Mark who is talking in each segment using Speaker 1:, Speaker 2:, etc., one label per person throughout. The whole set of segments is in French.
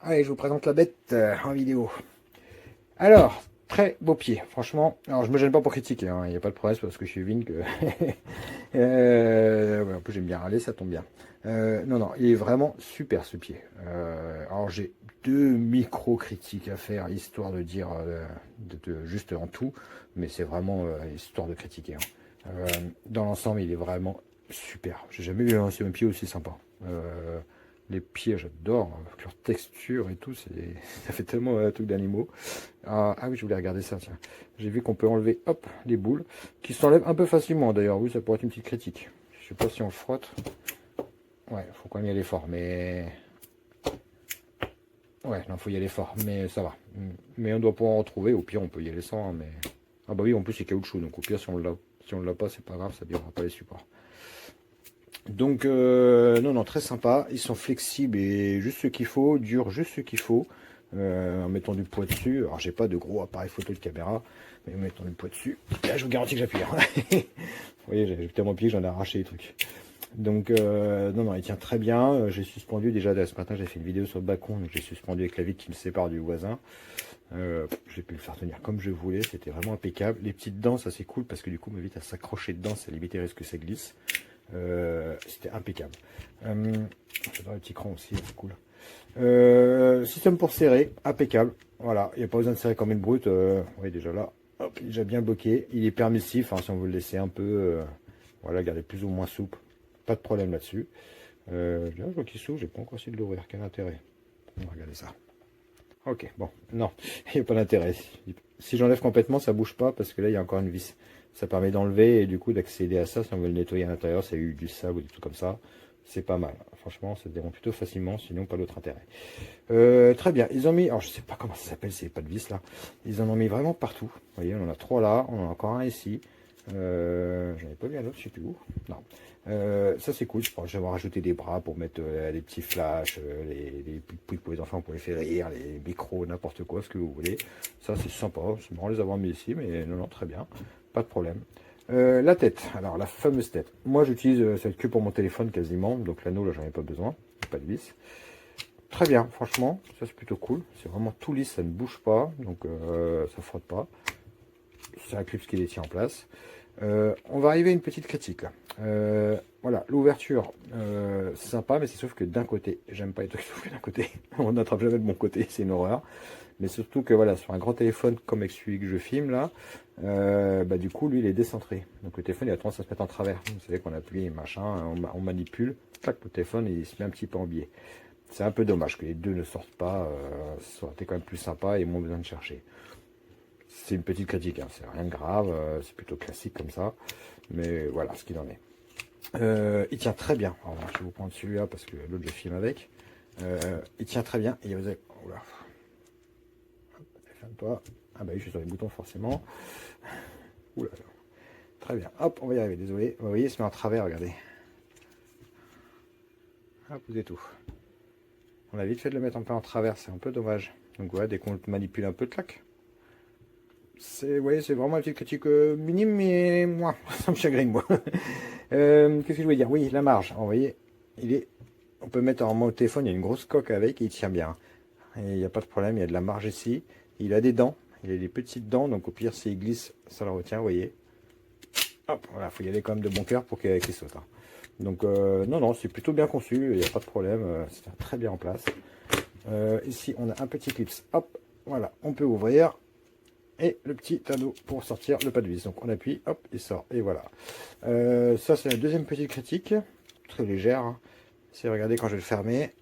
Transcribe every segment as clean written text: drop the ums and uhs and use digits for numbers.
Speaker 1: Allez, je vous présente la bête en vidéo. Alors, très beau pied, franchement. Alors, je me gêne pas pour critiquer, il n'y a pas de problème, c'est parce que je suis Vin que... ouais, en plus, j'aime bien râler, ça tombe bien. Non, non, il est vraiment super ce pied. Alors, j'ai deux micro-critiques à faire, histoire de dire juste en tout, mais c'est vraiment histoire de critiquer, hein. Dans l'ensemble, il est vraiment super. J'ai jamais vu un pied aussi sympa. Les pieds, j'adore, avec leur texture et tout, ça fait tellement un truc d'animaux. Ah oui, je voulais regarder ça, tiens. J'ai vu qu'on peut enlever, hop, les boules, qui s'enlèvent un peu facilement d'ailleurs. Oui, ça pourrait être une petite critique. Je sais pas si on le frotte. Ouais, faut quand même y aller fort, mais... Ouais, non, faut y aller fort, mais ça va. Mais on doit pouvoir en retrouver, au pire, on peut y aller sans, hein, mais... Ah bah oui, en plus, c'est caoutchouc, donc au pire, si on l'a pas, c'est pas grave, ça ne durera pas les supports. Donc, non, non, très sympa. Ils sont flexibles et juste ce qu'il faut, durs juste ce qu'il faut. En mettant du poids dessus. Alors, j'ai pas de gros appareil photo de caméra, mais en mettant du poids dessus, là, je vous garantis que j'appuie. Vous voyez, j'ai tellement pied que j'en ai arraché les trucs. Donc, non, non, il tient très bien. J'ai suspendu déjà ce matin, j'ai fait une vidéo sur le balcon, donc j'ai suspendu avec la vitre qui me sépare du voisin. J'ai pu le faire tenir comme je voulais, c'était vraiment impeccable. Les petites dents, ça c'est cool parce que du coup, ma vitre à s'accrocher dedans, ça limite les risques que ça glisse. C'était impeccable. J'adore les petits crans aussi, c'est cool. Système pour serrer, impeccable. Voilà, il n'y a pas besoin de serrer comme une brute. Oui, déjà là, hop, il est déjà bien bloqué. Il est permissif, hein, si on veut le laisser un peu, voilà, garder plus ou moins souple. Pas de problème là-dessus. Je vois qu'il s'ouvre, j'ai pas encore essayé de l'ouvrir. Quel intérêt? On va regarder ça. Ok, bon, non, il n'y a pas d'intérêt. Si j'enlève complètement, ça bouge pas parce que là, il y a encore une vis. Ça permet d'enlever et du coup d'accéder à ça si on veut le nettoyer à l'intérieur. Ça a eu du sable ou des trucs comme ça. C'est pas mal. Franchement, ça se démonte plutôt facilement, sinon pas d'autre intérêt. Très bien. Ils ont mis, alors je sais pas comment ça s'appelle, c'est pas de vis là. Ils en ont mis vraiment partout. Vous voyez, on en a trois là, on en a encore un ici. J'en ai pas vu un autre, je sais plus où. Non. Ça c'est cool, je pense que j'avais rajouté des bras pour mettre les petits flashs, les pouilles pour les enfants pour les faire rire, les micros, n'importe quoi, ce que vous voulez. Ça c'est sympa, c'est marrant de les avoir mis ici, mais non, non, très bien, pas de problème. La tête, alors la fameuse tête. Moi j'utilise cette queue pour mon téléphone quasiment, donc l'anneau là j'en ai pas besoin, pas de vis. Très bien, franchement, ça c'est plutôt cool. C'est vraiment tout lisse, ça ne bouge pas, donc ça frotte pas. C'est un clip qui les tient en place. On va arriver à une petite critique là. Voilà, l'ouverture, c'est sympa, mais c'est sauf que d'un côté, j'aime pas être soufflé d'un côté. On n'attrape jamais de mon côté, c'est une horreur. Mais surtout que voilà, sur un grand téléphone comme avec celui que je filme là, bah, du coup, lui, il est décentré. Donc le téléphone, il a tendance à se mettre en travers. Vous savez qu'on appuie, machin, on manipule, tac, le téléphone, il se met un petit peu en biais. C'est un peu dommage que les deux ne sortent pas. Ça aurait été quand même plus sympa et moins besoin de chercher. C'est une petite critique, hein, c'est rien de grave, c'est plutôt classique comme ça. Mais voilà ce qu'il en est. Il tient très bien. Alors, je vais vous prendre celui-là parce que l'autre je filme avec. Il tient très bien. Et vous avez... Oula. Ferme-toi. Ah bah oui, je suis sur les boutons forcément. Oula. Très bien. Hop, on va y arriver. Désolé. Vous voyez, il se met en travers, regardez. Hop, vous êtes tout. On a vite fait de le mettre un peu en travers, c'est un peu dommage. Donc voilà, dès qu'on le manipule un peu, clac. C'est vraiment une petite critique minime, mais moi, ça me chagrine, moi. Qu'est-ce que je voulais dire? Oui, la marge. Alors, vous voyez, on peut mettre en mode téléphone, il y a une grosse coque avec et il tient bien. Et il n'y a pas de problème, il y a de la marge ici. Il a des dents, il a des petites dents, donc au pire, s'il glisse, ça le retient, vous voyez. Hop, voilà, faut y aller quand même de bon cœur pour qu'il saute, hein. Donc, non, non, c'est plutôt bien conçu, il n'y a pas de problème, c'est très bien en place. Ici, on a un petit clips, hop, voilà, on peut ouvrir. Et le petit anneau pour sortir le pas de vis. Donc on appuie, hop, il sort. Et voilà. Ça, c'est la deuxième petite critique. Très légère, hein. Si vous regardez quand je vais le fermer.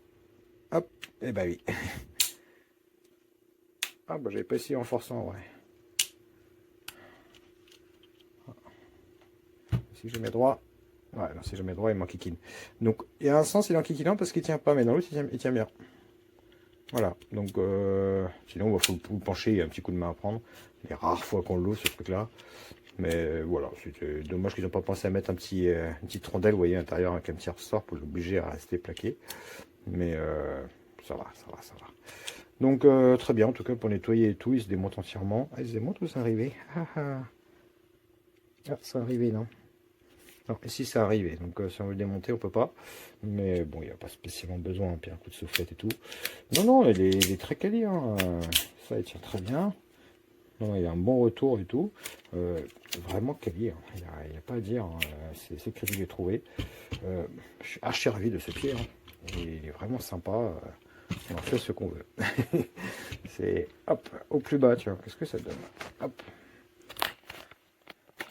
Speaker 1: Hop, et bah oui. Ah bah j'avais pas essayé en forçant, ouais. Si je mets droit. Ouais, non, si je mets droit, il m'enquiquine. Donc, il y a un sens, il est enquiquinant parce qu'il tient pas, mais dans l'autre, il tient bien. Voilà, donc sinon, il faut le pencher, il y a un petit coup de main à prendre. Les rares fois qu'on l'ouvre, ce truc-là. Mais voilà, c'était dommage qu'ils n'ont pas pensé à mettre une petite rondelle, vous voyez, à l'intérieur avec un petit ressort pour l'obliger à rester plaqué. Mais ça va, ça va, ça va. Donc très bien, en tout cas pour nettoyer et tout, il se démonte entièrement. Ah, il se démonte ou c'est arrivé? Ah, c'est arrivé, non? Alors, ici c'est arrivé, donc si on veut le démonter on peut pas, mais bon il n'y a pas spécialement besoin, puis un coup de soufflette et tout. Non non il est très quali, hein. Ça il tient très bien, non, il a un bon retour et tout, vraiment quali, hein. Il n'y a pas à dire, hein. C'est ce que je l'ai trouvé. Je suis archi ravi de ce pied, hein. Il est vraiment sympa, on en fait ce qu'on veut. C'est hop, au plus bas, tu vois, qu'est-ce que ça donne, hop.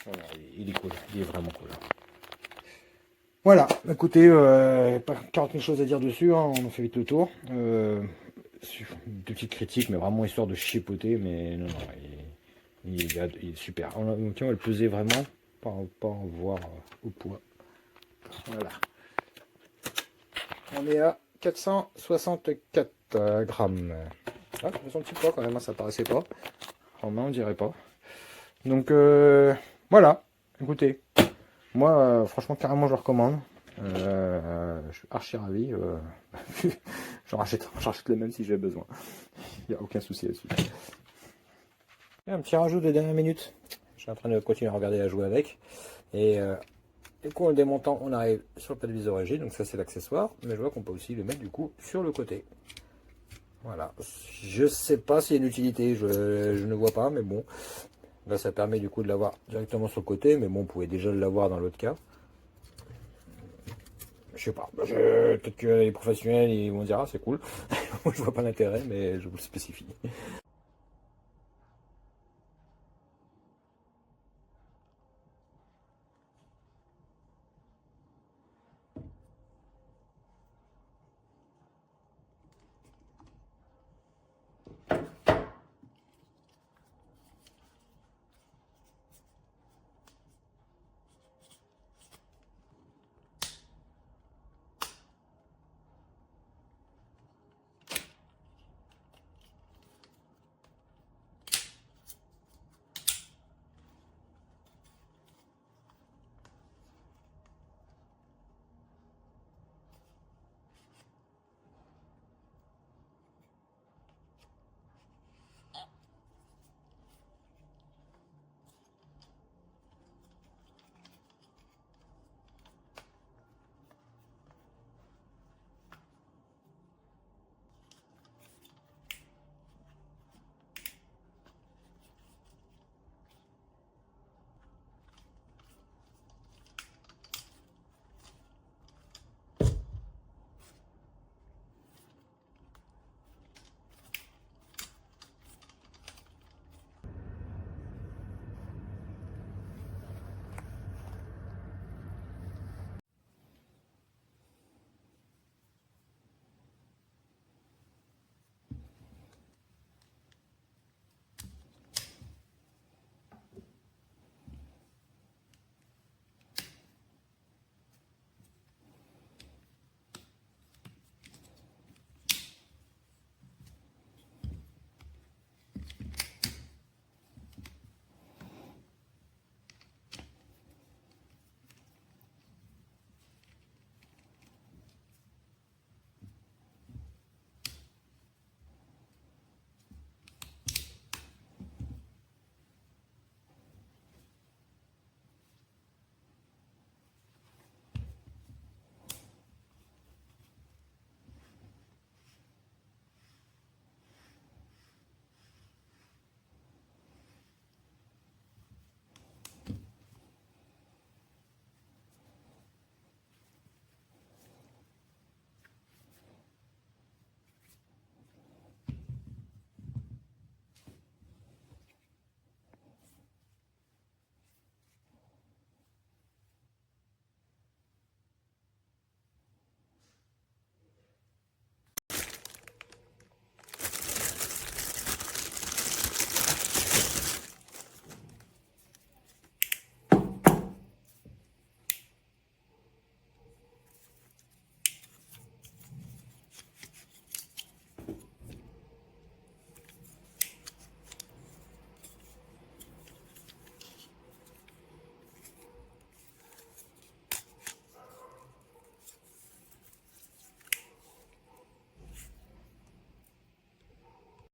Speaker 1: Voilà, il est cool, il est vraiment cool. Voilà, écoutez, pas 40 000 choses à dire dessus, hein, on en fait vite le tour. Une petite critique, mais vraiment histoire de chipoter, mais non, non, il est super. Tiens, on va le peser vraiment, pas en voir au poids. Voilà. On est à 464 grammes. Ah, ça fait son petit poids quand même, hein, ça paraissait pas. En main, on dirait pas. Donc, voilà, écoutez. Moi, franchement, carrément, je le recommande. Je suis archi ravi. J'en rachète les mêmes si j'ai besoin. Il n'y a aucun souci là-dessus. Un petit rajout de dernière minute. Je suis en train de continuer à regarder à jouer avec. Et du coup, en le démontant, on arrive sur le pare-brise origine. Donc ça, c'est l'accessoire. Mais je vois qu'on peut aussi le mettre du coup sur le côté. Voilà. Je sais pas s'il y a une utilité. Je ne vois pas, mais bon. Là, ça permet du coup de l'avoir directement sur le côté. Mais bon, on pouvait déjà l'avoir dans l'autre cas. Je sais pas. Peut-être que les professionnels ils vont dire ah c'est cool. Moi je vois pas l'intérêt, mais je vous le spécifie.